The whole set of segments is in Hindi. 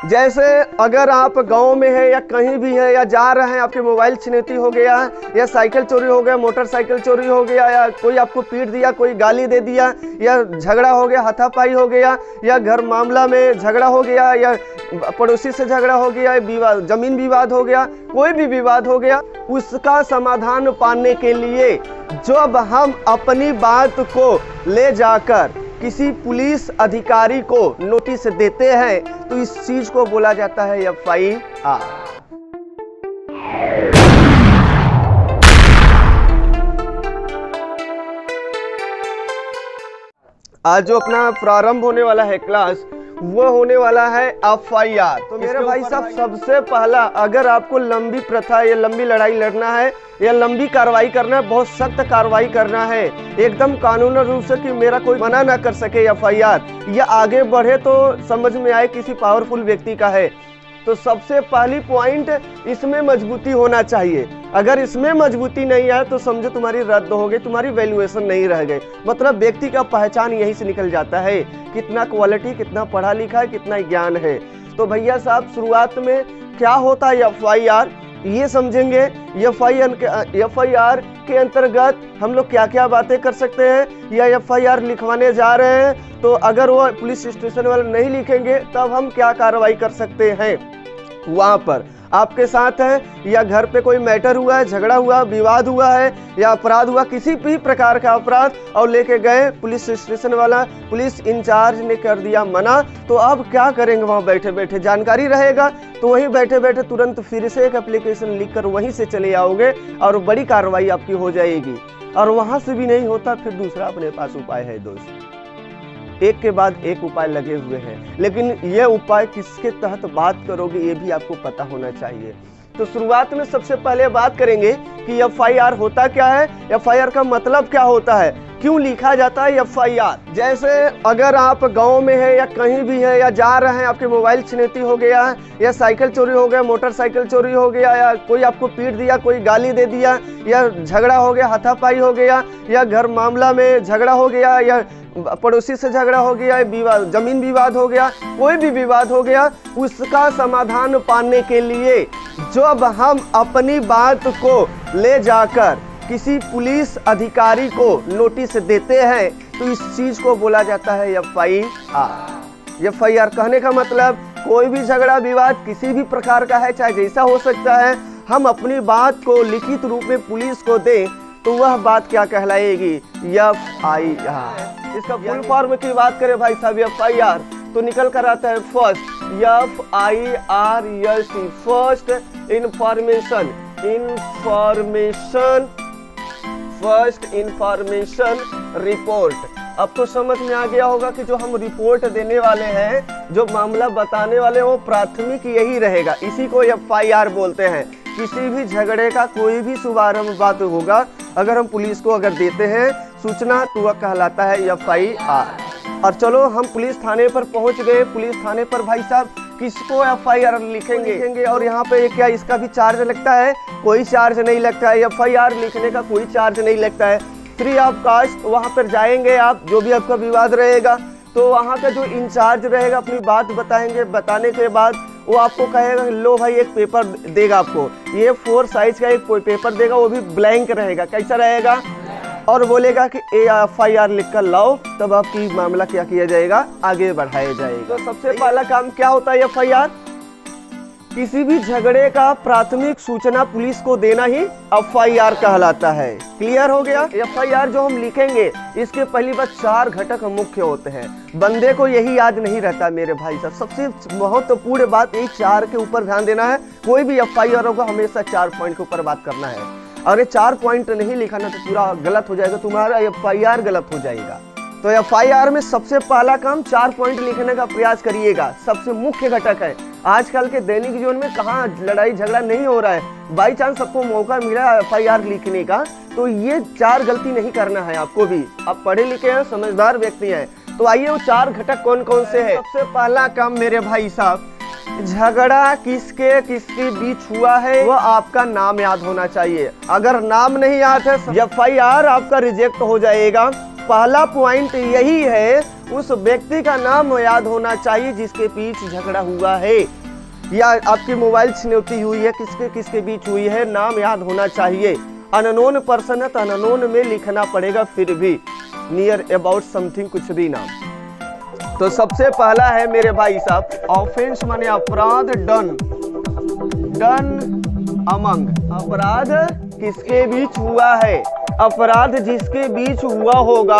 जैसे अगर आप गांव में है या कहीं भी है या जा रहे हैं, आपके मोबाइल छिनौती हो गया या साइकिल चोरी हो गया, मोटरसाइकिल चोरी हो गया, या कोई आपको पीट दिया, कोई गाली दे दिया, या झगड़ा हो गया, हाथापाई हो गया, या घर मामला में झगड़ा हो गया, या पड़ोसी से झगड़ा हो गया, विवाद, जमीन विवाद हो गया, कोई भी विवाद हो गया, उसका समाधान पाने के लिए जब हम अपनी बात को ले जाकर किसी पुलिस अधिकारी को नोटिस देते हैं तो इस चीज को बोला जाता है FIR। आज जो अपना प्रारंभ होने वाला है क्लास, वो होने वाला है FIR। तो मेरे भाई साहब, सबसे पहला, अगर आपको लंबी प्रथा या लंबी लड़ाई लड़ना है या लंबी कार्रवाई करना है, बहुत सख्त कार्रवाई करना है, एकदम कानूनी रूप से कि मेरा कोई मना ना कर सके FIR या आगे बढ़े तो समझ में आए किसी पावरफुल व्यक्ति का है, तो सबसे पहली पॉइंट इसमें मजबूती होना चाहिए। अगर इसमें मजबूती नहीं है तो समझो तुम्हारी रद्द हो गई, तुम्हारी वैल्यूएशन नहीं रह गई। मतलब व्यक्ति का पहचान यहीं से निकल जाता है, कितना क्वालिटी, कितना पढ़ा लिखा है, कितना ज्ञान है। तो भैया साहब, शुरुआत में क्या होता है FIR ये समझेंगे। FIR के अंतर्गत हम लोग क्या क्या बातें कर सकते हैं, या FIR लिखवाने जा रहे हैं तो अगर वो पुलिस स्टेशन वाले नहीं लिखेंगे तब हम क्या कार्रवाई कर सकते हैं। वहां पर आपके साथ है या घर पे कोई मैटर हुआ है, झगड़ा हुआ, विवाद हुआ है या अपराध हुआ, किसी भी प्रकार का अपराध, और लेके गए पुलिस स्टेशन वाला, पुलिस इंचार्ज ने कर दिया मना, तो अब क्या करेंगे। वहां बैठे बैठे जानकारी रहेगा तो वहीं बैठे बैठे तुरंत फिर से एक एप्लीकेशन लिखकर वहीं से चले आओगे और बड़ी कार्रवाई आपकी हो जाएगी। और वहां से भी नहीं होता फिर दूसरा अपने पास उपाय है दोस्त, एक के बाद एक उपाय लगे हुए हैं, लेकिन ये उपाय किसके तहत बात करोगे ये भी आपको पता होना चाहिए। तो शुरुआत में सबसे पहले बात करेंगे कि FIR होता क्या है, FIR का मतलब क्या होता है, क्यों लिखा जाता है FIR। जैसे अगर आप गांव में है या कहीं भी है या जा रहे हैं, आपके मोबाइल छिनौती हो गया या साइकिल चोरी हो गया, मोटरसाइकिल चोरी हो गया, या कोई आपको पीट दिया, कोई गाली दे दिया, या झगड़ा हो गया, हाथापाई हो गया, या घर मामला में झगड़ा हो गया, या पड़ोसी से झगड़ा हो गया, विवाद, जमीन विवाद हो गया, कोई भी विवाद हो गया, उसका समाधान पाने के लिए जब हम अपनी बात को ले जाकर किसी पुलिस अधिकारी को नोटिस देते हैं तो इस चीज को बोला जाता है FIR। FIR कहने का मतलब कोई भी झगड़ा विवाद किसी भी प्रकार का है, चाहे जैसा हो सकता है, हम अपनी बात को लिखित रूप में पुलिस को दें तो वह बात क्या कहलाएगी, FIR। इसका फुल फॉर्म की बात करें भाई साहब FIR तो निकल कर आता है first, FIRST, first information report. अब तो समझ में आ गया होगा कि जो हम रिपोर्ट देने वाले हैं, जो मामला बताने वाले हैं, वो प्राथमिक यही रहेगा, इसी को FIR बोलते हैं। किसी भी झगड़े का कोई भी शुभारंभ बात होगा, अगर हम पुलिस को अगर देते हैं सूचना तो वह कहलाता है FIR। और चलो हम पुलिस थाने पर पहुंच गए। पुलिस थाने पर भाई साहब किसको FIR लिखेंगे, और यहाँ पे क्या इसका भी चार्ज लगता है? कोई चार्ज नहीं लगता है, FIR लिखने का कोई चार्ज नहीं लगता है, फ्री ऑफ कास्ट। वहाँ पर जाएंगे आप, जो भी आपका विवाद रहेगा तो वहाँ का जो इंचार्ज रहेगा अपनी बात बताएंगे, बताने के बाद वो आपको कहेगा लो भाई एक पेपर देगा आपको, ये 4 साइज का एक पेपर देगा, वो भी ब्लैंक रहेगा। कैसा रहेगा? और बोलेगा कि FIR लिख कर लाओ, तब आपकी मामला क्या किया जाएगा, आगे बढ़ाया जाएगा। तो सबसे पहला काम क्या होता है FIR, किसी भी झगड़े का प्राथमिक सूचना पुलिस को देना ही FIR कहलाता है। क्लियर हो गया? FIR जो हम लिखेंगे इसके पहली बात 4 घटक मुख्य होते हैं। बंदे को यही याद नहीं रहता मेरे भाई साहब, सबसे महत्वपूर्ण बात यही 4 के ऊपर ध्यान देना है। कोई भी FIR होगा हमेशा 4 पॉइंट के ऊपर बात करना है, और ये 4 पॉइंट नहीं लिखा ना तो पूरा गलत हो जाएगा, तुम्हारा FIR गलत हो जाएगा। तो FIR में सबसे पहला काम 4 पॉइंट लिखने का प्रयास करिएगा, सबसे मुख्य घटक है। आजकल के दैनिक जीवन में कहाँ लड़ाई झगड़ा नहीं हो रहा है, बाई चांस सबको मौका मिला FIR लिखने का तो ये 4 गलती नहीं करना है आपको भी। आप पढ़े लिखे हैं, समझदार व्यक्ति हैं, तो आइए वो 4 घटक कौन कौन से हैं। सबसे पहला काम मेरे भाई साहब, झगड़ा किसके किसके बीच हुआ है वो आपका नाम याद होना चाहिए। अगर नाम नहीं याद है FIR आपका रिजेक्ट हो जाएगा। पहला पॉइंट यही है, उस व्यक्ति का नाम याद होना चाहिए जिसके बीच झगड़ा हुआ है, या आपकी मोबाइल छिनौती हुई है, किसके किसके बीच हुई है, नाम याद होना चाहिए। अननोन पर्सन है तो अननोन में लिखना पड़ेगा, फिर भी नियर अबाउट समथिंग कुछ भी नाम। तो सबसे पहला है मेरे भाई साहब ऑफेंस माने अपराध, डन अमंग, अपराध किसके बीच हुआ है, अपराध जिसके बीच हुआ होगा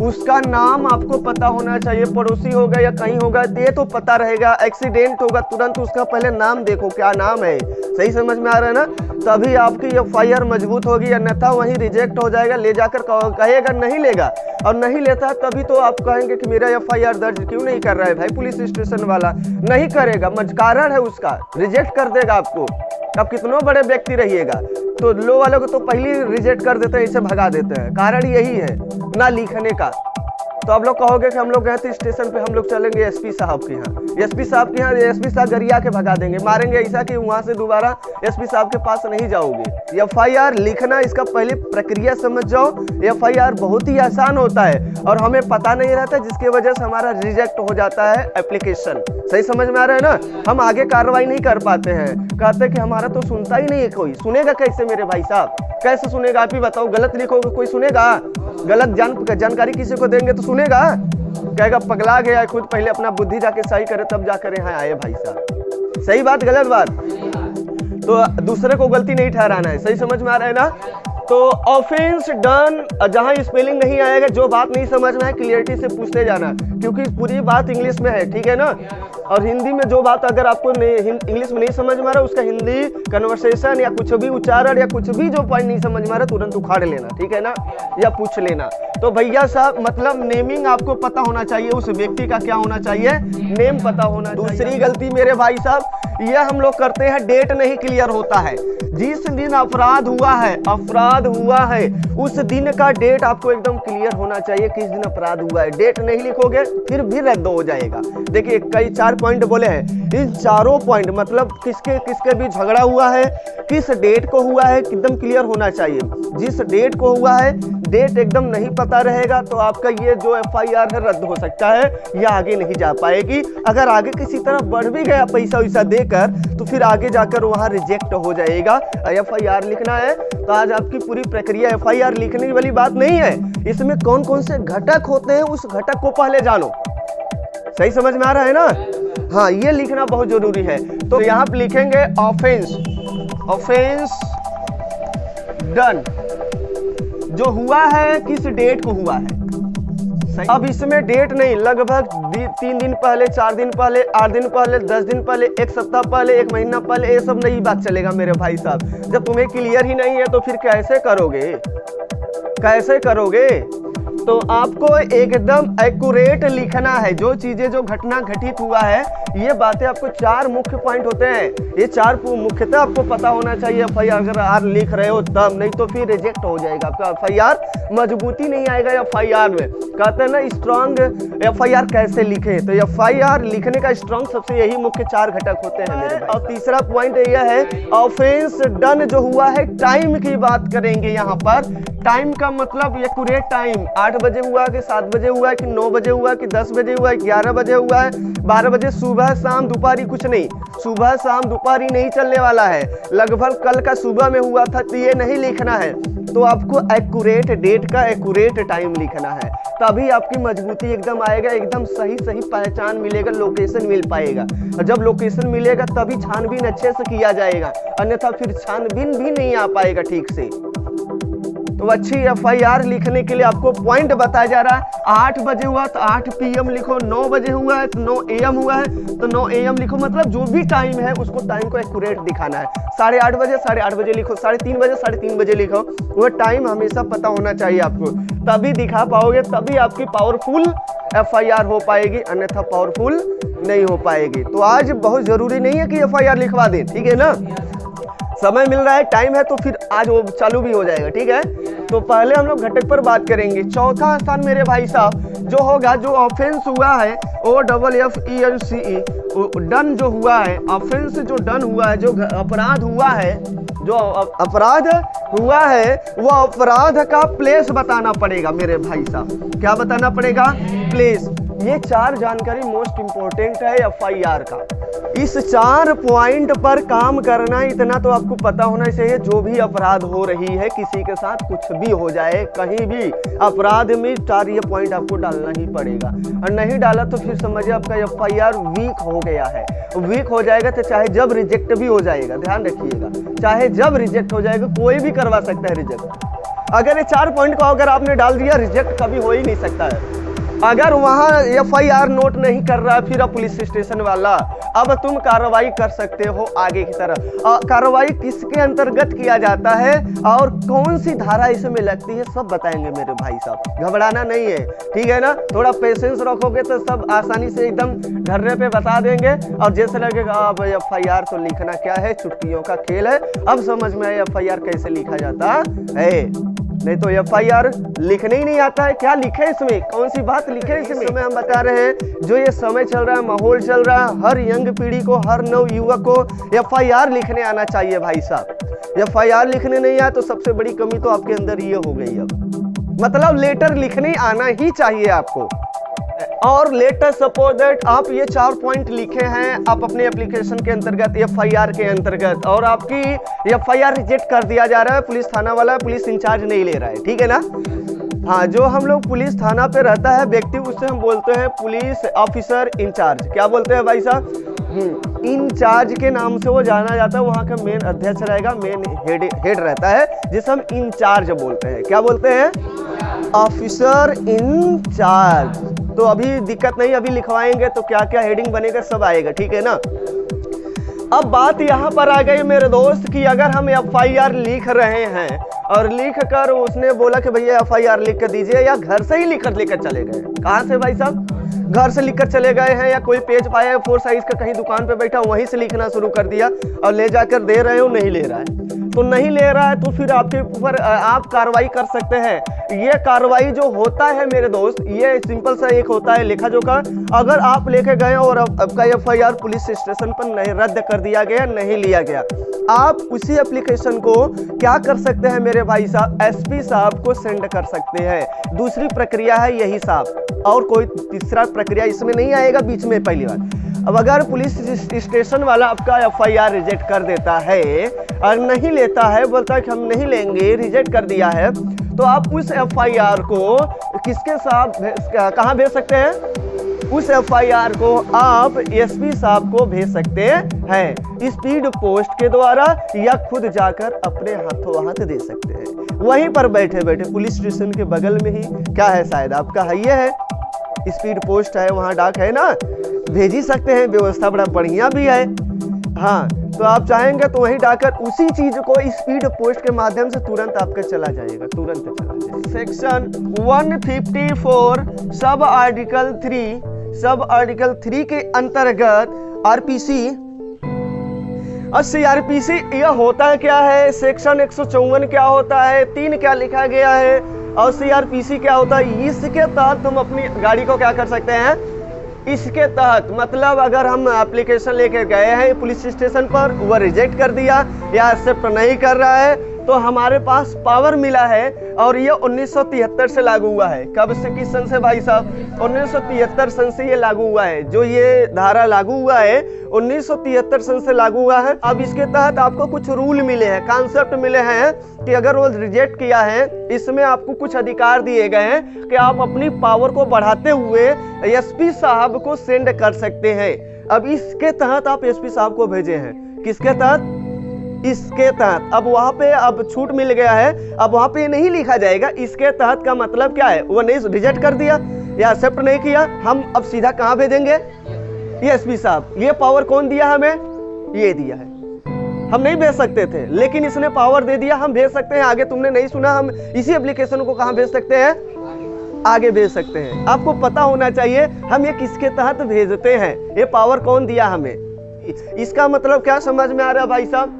उसका नाम आपको पता होना चाहिए, पड़ोसी होगा या कहीं होगा ये तो पता रहेगा। एक्सीडेंट होगा तुरंत उसका पहले नाम देखो क्या नाम है, सही समझ में आ रहा है ना, तभी आपकी एफआईआर मजबूत होगी, अन्यथा वहीं रिजेक्ट हो जाएगा। ले जाकर कहेगा नहीं लेगा, और नहीं लेता तभी तो आप कहेंगे कि मेरा एफआईआर दर्ज क्यों नहीं कर रहा है भाई पुलिस स्टेशन वाला, नहीं करेगा, कारण है उसका, रिजेक्ट कर देगा आपको। आप कितनों बड़े व्यक्ति रहिएगा तो लो वालों को तो पहले रिजेक्ट कर देते हैं, इसे भगा देते हैं, कारण यही है ना लिखने का। तो आप लोग कहोगे कि हम लोग गए थे स्टेशन पे, हम लोग चलेंगे एसपी साहब के यहाँ, एसपी साहब के यहाँ, एसपी साहब गरिया के भगा देंगे, मारेंगे ऐसा कि वहां से दोबारा एसपी साहब के पास नहीं जाओगे। एफआईआर लिखना इसका पहले प्रक्रिया समझ जाओ। एफआईआर बहुत ही आसान होता है और हमें पता नहीं रहता, जिसकी वजह से हमारा रिजेक्ट हो जाता है एप्लीकेशन। सही समझ में आ रहा है ना, हम आगे कार्रवाई नहीं कर पाते हैं, कहते कि हमारा तो सुनता ही नहीं है कोई। सुनेगा कैसे मेरे भाई साहब, कैसे सुनेगा आप ही बताओ। गलत लिखोगे कोई सुनेगा, गलत जानकारी किसी को देंगे तो सुनेगा, कहेगा पगला गया खुद, पहले अपना बुद्धि जाके सही करे तब जाकर यहाँ आए भाई साहब। सही बात गलत बात, तो दूसरे को गलती नहीं ठहराना है। सही समझ में आ रहा है ना। तो ऑफेंस डन, जहां स्पेलिंग नहीं आएगा, जो बात नहीं समझना है क्लियरिटी से पूछते जाना, क्योंकि पूरी बात इंग्लिश में है, ठीक है ना। और हिंदी में जो बात अगर आपको इंग्लिश में नहीं समझ में आ रहा, उसका हिंदी कन्वर्सेशन या कुछ भी उच्चारण या कुछ भी जो पॉइंट नहीं समझ में आ रहा, तुरंत उखाड़ लेना, ठीक है ना, या पूछ लेना। तो भैया साहब मतलब नेमिंग आपको पता होना चाहिए, उस व्यक्ति का क्या होना चाहिए, नेम पता होना चाहिए। दूसरी गलती मेरे भाई साहब यह हम लोग करते हैं, डेट नहीं क्लियर होता है। जिस दिन अपराध हुआ है उस दिन का डेट आपको एकदम क्लियर होना चाहिए, किस दिन अपराध हुआ है। डेट नहीं लिखोगे फिर भी रद्द हो जाएगा। देखिए कई 4 पॉइंट बोले हैं, इन चारों पॉइंट मतलब किसके किसके बीच झगड़ा हुआ है, किस डेट को हुआ है, एकदम क्लियर होना चाहिए। जिस डेट को हुआ है डेट एकदम नहीं पता रहेगा तो आपका ये जो एफआईआर है रद्द हो सकता है, या आगे नहीं जा पाएगी। अगर आगे किसी तरह बढ़ भी गया पैसा वैसा देकर तो फिर आगे जाकर वहाँ रिजेक्ट हो जाएगा। एफआईआर लिखना है तो आज आपकी पूरी प्रक्रिया, एफआईआर लिखने वाली बात नहीं है, इसमें कौन कौन से घटक होते हैं उस घटक को पहले जानो। सही समझ में आ रहा है ना। हाँ ये लिखना बहुत जरूरी है। तो यहाँ पे लिखेंगे ऑफेंस डन, जो हुआ है किस डेट को हुआ है। अब इसमें डेट नहीं, लगभग 3 दिन पहले, 4 दिन पहले, 8 दिन पहले, 10 दिन पहले, 1 सप्ताह पहले, 1 महीना पहले, ये सब नहीं बात चलेगा मेरे भाई साहब। जब तुम्हें क्लियर ही नहीं है तो फिर कैसे करोगे। तो आपको एकदम एक्यूरेट लिखना है, जो चीजें जो घटना घटित हुआ है, ये बातें आपको 4 मुख्य पॉइंट होते हैं, ये 4 मुख्यतः आपको पता होना चाहिए। एफआईआर अगर लिख रहे हो तब, नहीं तो फिर रिजेक्ट हो जाएगा आपका एफआईआर, मजबूती नहीं आएगा एफआईआर में। कहते हैं ना स्ट्रॉन्ग एफआईआर कैसे लिखे, तो एफआईआर लिखने का स्ट्रॉन्ग सबसे यही मुख्य 4 घटक होते हैं मेरे भाई। और तीसरा पॉइंट यह है ऑफेंस डन जो हुआ है, टाइम की बात करेंगे यहाँ पर। टाइम का मतलब एक्यूरेट टाइम, 8 बजे हुआ कि 7 बजे हुआ कि 9 बजे हुआ कि 10 बजे हुआ, 11 बजे हुआ है, 12 बजे, सुबह शाम दोपहरी कुछ नहीं, सुबह शाम दोपहरी नहीं चलने वाला है, लगभग कल का सुबह में हुआ था, तो ये नहीं लिखना है। तो आपको एक्यूरेट डेट का एक्यूरेट टाइम लिखना है, तभी आपकी मजबूती एकदम आएगा, एकदम सही पहचान मिलेगा, लोकेशन मिल पाएगा। और जब लोकेशन मिलेगा तभी छानबीन अच्छे से किया जाएगा, अन्यथा फिर छानबीन भी नहीं आ पाएगा ठीक से। तो अच्छी एफआईआर लिखने के लिए आपको पॉइंट बताया जा रहा है। 8 बजे हुआ तो 8 PM लिखो, 9 बजे हुआ है तो 9 AM हुआ है तो 9 AM लिखो, मतलब जो भी टाइम है उसको टाइम को एक्यूरेट दिखाना है। 8:30 बजे 8:30 बजे लिखो, 3:30 बजे 3:30 बजे लिखो, वो टाइम हमेशा पता होना चाहिए आपको, तभी दिखा पाओगे, तभी आपकी पावरफुल एफआईआर हो पाएगी, अन्यथा पावरफुल नहीं हो पाएगी। तो आज बहुत जरूरी नहीं है कि एफआईआर लिखवा दें, ठीक है ना, समय मिल रहा है, टाइम है, तो फिर आज वो चालू भी हो जाएगा, ठीक है। तो पहले हम लोग घटक पर बात करेंगे। चौथा स्थान मेरे भाई साहब जो होगा, जो ऑफेंस हुआ है, OFFENCE डन जो हुआ है, ऑफेंस जो डन हुआ है, जो अपराध हुआ है, जो अपराध हुआ है, वो अपराध का प्लेस बताना पड़ेगा मेरे भाई साहब। क्या बताना पड़ेगा? प्लेस। ये 4 जानकारी मोस्ट इंपॉर्टेंट है एफआईआर का। इस 4 पॉइंट पर काम करना, इतना तो आपको पता होना चाहिए। जो भी अपराध हो रही है, किसी के साथ कुछ भी हो जाए, कहीं भी अपराध में 4 ये पॉइंट आपको डालना ही पड़ेगा, और नहीं डाला तो फिर समझिए आपका एफआईआर वीक हो गया है। वीक हो जाएगा तो चाहे जब रिजेक्ट भी हो जाएगा, ध्यान रखिएगा, चाहे जब रिजेक्ट हो जाएगा, कोई भी करवा सकता है रिजेक्ट। अगर ये 4 पॉइंट को अगर आपने डाल दिया, रिजेक्ट कभी हो ही नहीं सकता है। अगर वहाँ एफआईआर नोट नहीं कर रहा है फिर पुलिस स्टेशन वाला, अब तुम कार्रवाई कर सकते हो आगे की तरफ। कार्रवाई किसके अंतर्गत किया जाता है और कौन सी धारा इसमें लगती है, सब बताएंगे मेरे भाई साहब। घबराना नहीं है, ठीक है ना। थोड़ा पेशेंस रखोगे तो सब आसानी से एकदम ढर्रे पे बता देंगे। और जैसे लगेगा अब एफआईआर तो लिखना क्या है, चुटकियों का खेल है, अब समझ में आया एफआईआर कैसे लिखा जाता है। नहीं तो एफआईआर लिखने ही नहीं आता है। क्या लिखे इसमें, कौन सी बात लिखे इसमें हम बता रहे हैं। जो ये समय चल रहा है, माहौल चल रहा है, हर यंग पीढ़ी को, हर नव युवक को एफआईआर लिखने आना चाहिए भाई साहब। एफआईआर लिखने नहीं आया तो सबसे बड़ी कमी तो आपके अंदर ये हो गई। अब मतलब लेटर लिखने आना ही चाहिए आपको। और लेटर सपोज दैट आप ये 4 पॉइंट लिखे हैं आप अपने एप्लीकेशन के अंतर्गत, एफआईआर के अंतर्गत, और आपकी एफआईआर रिजेक्ट कर दिया जा रहा है। पुलिस थाना वाला पुलिस इंचार्ज नहीं ले रहा है, ठीक है ना। हाँ, जो हम लोग पुलिस थाना पे रहता है व्यक्ति, उससे हम बोलते हैं पुलिस ऑफिसर इंचार्ज। क्या बोलते हैं भाई साहब, इंचार्ज के नाम से वो जाना जाता है। वहाँ का मेन अध्यक्ष रहेगा, मेन हेड रहता है, जिसे हम इंचार्ज बोलते हैं। क्या बोलते हैं, ऑफिसर इंचार्ज। तो अभी दिक्कत नहीं, अभी लिखवाएंगे तो क्या क्या हेडिंग बनेगा सब आएगा, ठीक है ना। अब बात यहाँ पर आ गई मेरे दोस्त कि अगर हम एफआईआर लिख रहे हैं और लिख कर उसने बोला कि भैया एफआईआर लिख कर दीजिए, या घर से ही लिख कर लेकर चले गए। कहाँ से भाई साहब, घर से लिखकर चले गए हैं, या कोई पेज पाया है 4 साइज का कहीं दुकान पे बैठा वहीं से लिखना शुरू कर दिया और ले जाकर दे रहे हो, नहीं ले रहा है। तो नहीं ले रहा है तो फिर आपके ऊपर आप कार्रवाई कर सकते हैं। ये कार्रवाई जो होता है मेरे दोस्त, ये सिंपल सा एक होता है लेखा जोखा। अगर आप लेके गए और आपका एफआईआर पुलिस स्टेशन पर नहीं रद्द कर दिया गया, नहीं लिया गया, आप उसी एप्लीकेशन को क्या कर सकते हैं मेरे भाई साहब, एसपी साहब को सेंड कर सकते हैं। दूसरी प्रक्रिया है यही साहब, और कोई तीसरा प्रक्रिया इसमें नहीं आएगा बीच में। पहली बार, अब अगर पुलिस स्टेशन वाला आपका एफआईआर रिजेक्ट कर देता है और नहीं लेता है, बोलता है कि हम नहीं लेंगे, रिजेक्ट कर दिया है, तो आप उस एफआईआर को किसके साथ कहाँ भेज सकते हैं, उस एफआईआर को आप एसपी साहब को भेज सकते हैं, स्पीड पोस्ट के द्वारा, या खुद जाकर अपने हाथों हाथ दे सकते हैं। वहीं पर बैठे बैठे पुलिस स्टेशन के बगल में ही क्या है, शायद आपका ये है स्पीड पोस्ट है, वहाँ डाक है ना, भेज ही सकते हैं। व्यवस्था बड़ा बढ़िया भी है। हाँ, तो आप चाहेंगे तो वहीं डाकर उसी चीज को स्पीड पोस्ट के माध्यम से तुरंत आपका चला जाएगा, तुरंत चला जाएगा। सेक्शन 154 सब आर्टिकल 3 के अंतर्गत आरपीसी और सीआरपीसी यह होता क्या है, सेक्शन 154 क्या होता है, 3 क्या लिखा गया है, और सीआरपीसी क्या होता है। इसके तहत तुम अपनी गाड़ी को क्या कर सकते हैं, इसके तहत मतलब अगर हम एप्लीकेशन लेके गए हैं पुलिस स्टेशन पर, वह रिजेक्ट कर दिया या एक्सेप्ट नहीं कर रहा है, तो हमारे पास पावर मिला है। और ये 1973 से लागू हुआ है। कब से, किस सन से भाई साहब, 1973 सन से ये लागू हुआ है। जो ये धारा लागू हुआ है 1973 सन से लागू हुआ है। अब इसके तहत आपको कुछ रूल मिले हैं, कॉन्सेप्ट मिले हैं कि अगर वो रिजेक्ट किया है, इसमें आपको कुछ अधिकार दिए गए हैं कि आप अपनी पावर को बढ़ाते हुए एसपी साहब को सेंड कर सकते हैं। अब इसके तहत आप एसपी साहब को भेजे हैं, किसके तहत, इसके तहत। अब वहां पे अब छूट मिल गया है, अब वहां पे नहीं लिखा जाएगा इसके तहत का मतलब क्या है, वो नहीं रिजेक्ट कर दिया या एक्सेप्ट नहीं किया, हम अब सीधा कहां भेजेंगे, ये एसपी साहब। ये पावर कौन दिया हमें, ये दिया है। हम नहीं भेज सकते थे लेकिन इसने पावर दे दिया, हम भेज सकते हैं। आगे तुमने नहीं सुना, हम इसी एप्लीकेशन को कहां भेज सकते हैं, आगे भेज सकते हैं। आपको पता होना चाहिए हम ये किसके तहत भेजते हैं, ये पावर कौन दिया हमें। इसका मतलब क्या समझ में आ रहा है भाई साहब,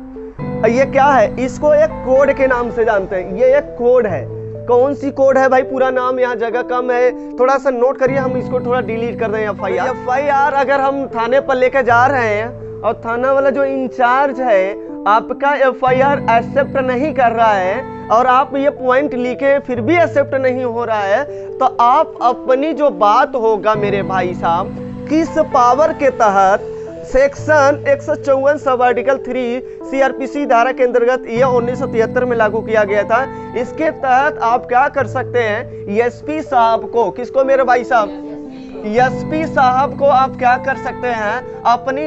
ये क्या है, इसको एक कोड के नाम से जानते हैं। ये एक कोड है, कौन सी कोड है भाई, पूरा नाम, यहाँ जगह कम है, थोड़ा सा नोट करिए, हम इसको थोड़ा डिलीट कर दें। एफआईआर अगर हम थाने पर लेकर जा रहे हैं और थाना वाला जो इंचार्ज है आपका एफआईआर एक्सेप्ट नहीं कर रहा है और आप ये पॉइंट लिखे फिर भी एक्सेप्ट नहीं हो रहा है, तो आप अपनी जो बात होगा मेरे भाई साहब, किस पावर के तहत सेक्शन 154 सब आर्टिकल 3 सीआरपीसी धारा के अंतर्गत यह 1973 में लागू किया गया था, इसके तहत आप क्या कर सकते हैं, एसपी साहब को, किसको मेरे भाई साहब, एसपी साहब को आप क्या कर सकते हैं, अपनी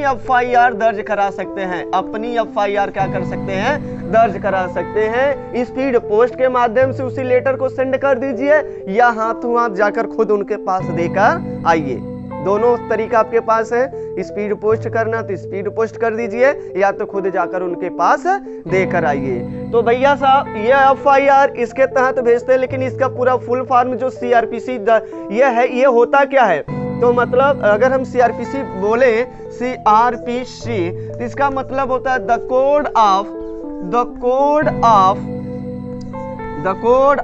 एफआईआर दर्ज करा सकते हैं, अपनी एफआईआर क्या कर सकते हैं, दर्ज करा सकते हैं। स्पीड पोस्ट के माध्यम से उसी लेटर को सेंड कर दीजिए या हाथों हाथ जाकर खुद उनके पास देकर आइए। दोनों तरीका आपके पास है, स्पीड पोस्ट करना तो स्पीड पोस्ट कर दीजिए या तो खुद जाकर उनके पास देकर आइए। तो भैया साहब ये एफआईआर इसके तहत भेजते हैं, लेकिन इसका पूरा फुल फॉर्म जो सीआरपीसी ये है, ये होता क्या है, तो मतलब अगर हम सीआरपीसी बोले सीआरपीसी तो इसका मतलब होता है the code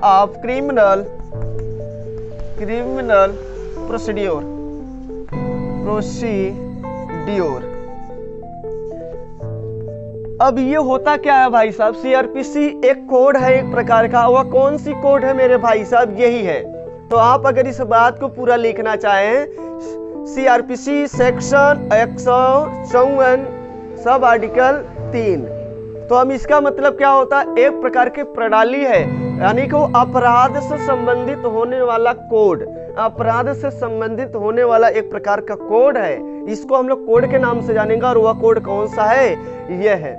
of criminal procedure. अब ये होता क्या है भाई साहब, सीआरपीसी एक कोड है एक प्रकार का, वह कौन सी कोड है मेरे भाई साहब, यही है। तो आप अगर इस बात को पूरा लिखना चाहें, सीआरपीसी सेक्शन 154 सब आर्टिकल 3, तो हम इसका मतलब क्या होता है, एक प्रकार की प्रणाली है, यानी कि अपराध से संबंधित होने वाला कोड, अपराध से संबंधित होने वाला एक प्रकार का कोड है। इसको हम लोग कोड के नाम से जानेंगे, और वह कोड कौन सा है, यह है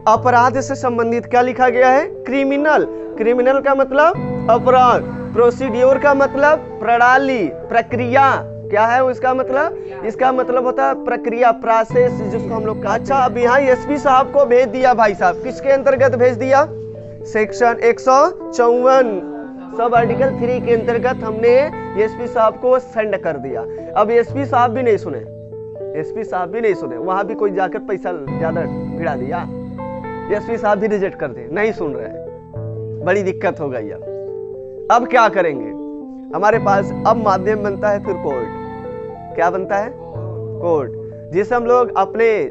अपराध से संबंधित। क्या लिखा गया है, क्रिमिनल का मतलब अपराध, प्रोसीड्योर का मतलब प्रणाली, प्रक्रिया, क्या है उसका मतलब, इसका मतलब होता है प्रक्रिया, प्रोसेस, जिसको हम लोग। अच्छा, अब यहाँ एसपी साहब को भेज दिया भाई साहब, किसके अंतर्गत भेज दिया, सेक्शन 154 सब आर्टिकल 3 के अंतर्गत हमने एसपी साहब को सेंड कर दिया। अब एसपी साहब भी नहीं सुने, वहां भी कोई जाकर पैसा ज्यादा भिड़ा दिया, एसपी साहब भी रिजेक्ट कर दिए, नहीं सुन रहे, बड़ी दिक्कत हो गई। अब क्या करेंगे, हमारे पास अब माध्यम बनता है फिर कोर्ट। क्या बनता है, कोर्ट, जिसे हम लोग अपने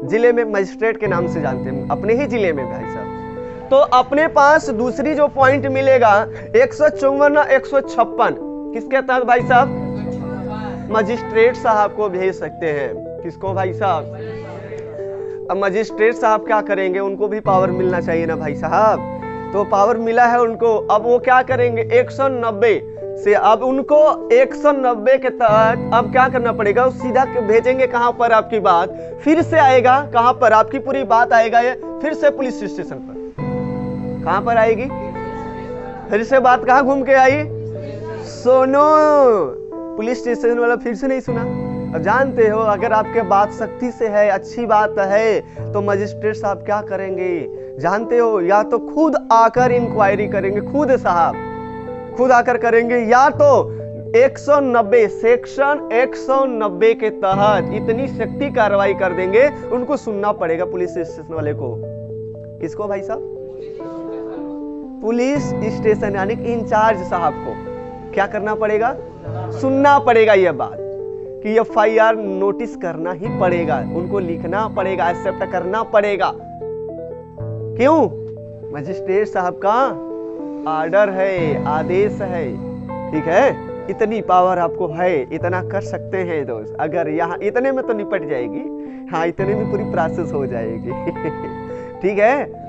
जिले में मजिस्ट्रेट के नाम से जानते हैं, अपने ही जिले में भाई साहब। तो अपने पास दूसरी जो पॉइंट मिलेगा 154 156 किसके तहत भाई साहब, मजिस्ट्रेट साहब को भेज सकते हैं। किसको भाई साहब, अब मजिस्ट्रेट साहब क्या करेंगे, उनको भी पावर मिलना चाहिए ना भाई साहब, तो पावर मिला है उनको। अब वो क्या करेंगे, 190 से अब उनको 190 के तहत अब क्या करना पड़ेगा, सीधा भेजेंगे कहां पर, आपकी बात फिर से आएगा कहां पर, आपकी पूरी बात आएगा ये फिर से पुलिस स्टेशन पर। कहां पर आएगी, फिर से बात कहां घूम के आई, सुनो, पुलिस स्टेशन वाला फिर से नहीं सुना। अब जानते हो अगर आपके बात सख्ती से है, अच्छी बात है, तो मजिस्ट्रेट साहब क्या करेंगे जानते हो, या तो खुद आकर इंक्वायरी करेंगे, खुद आकर करेंगे, या तो 190 सेक्शन 190 के तहत इतनी सख्ती कार्रवाई कर देंगे, उनको सुनना पड़ेगा पुलिस स्टेशन वाले को। किसको भाई साहब, पुलिस स्टेशन यानी इंचार्ज साहब को क्या करना पड़ेगा, सुनना पड़ेगा यह बात कि एफआईआर नोटिस करना ही पड़ेगा, उनको लिखना पड़ेगा, एक्सेप्ट करना पड़ेगा। क्यों, मजिस्ट्रेट साहब का ऑर्डर है, आदेश है, ठीक है, इतनी पावर आपको है, इतना कर सकते हैं दोस्त। अगर यहाँ इतने में तो निपट जाएगी, हाँ इतने में पूरी प्रोसेस हो जाएगी ठीक है।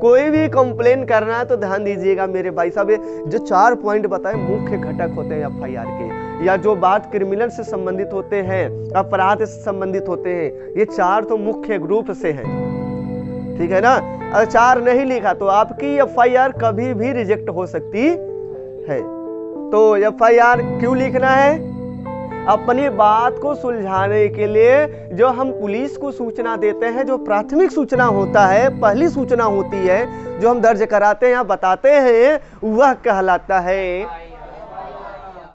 कोई भी कंप्लेन करना है तो ध्यान दीजिएगा मेरे भाई साहब, जो 4 पॉइंट बताए मुख्य घटक होते हैं एफआईआर के, या जो बात क्रिमिनल से संबंधित होते हैं, अपराध से संबंधित होते हैं, ये 4 तो मुख्य रूप से हैं, ठीक है ना। अगर 4 नहीं लिखा तो आपकी एफआईआर कभी भी रिजेक्ट हो सकती है। तो एफआईआर क्यों लिखना है, अपनी बात को सुलझाने के लिए जो हम पुलिस को सूचना देते हैं, जो प्राथमिक सूचना होता है, पहली सूचना होती है जो हम दर्ज कराते हैं या बताते हैं, वह कहलाता है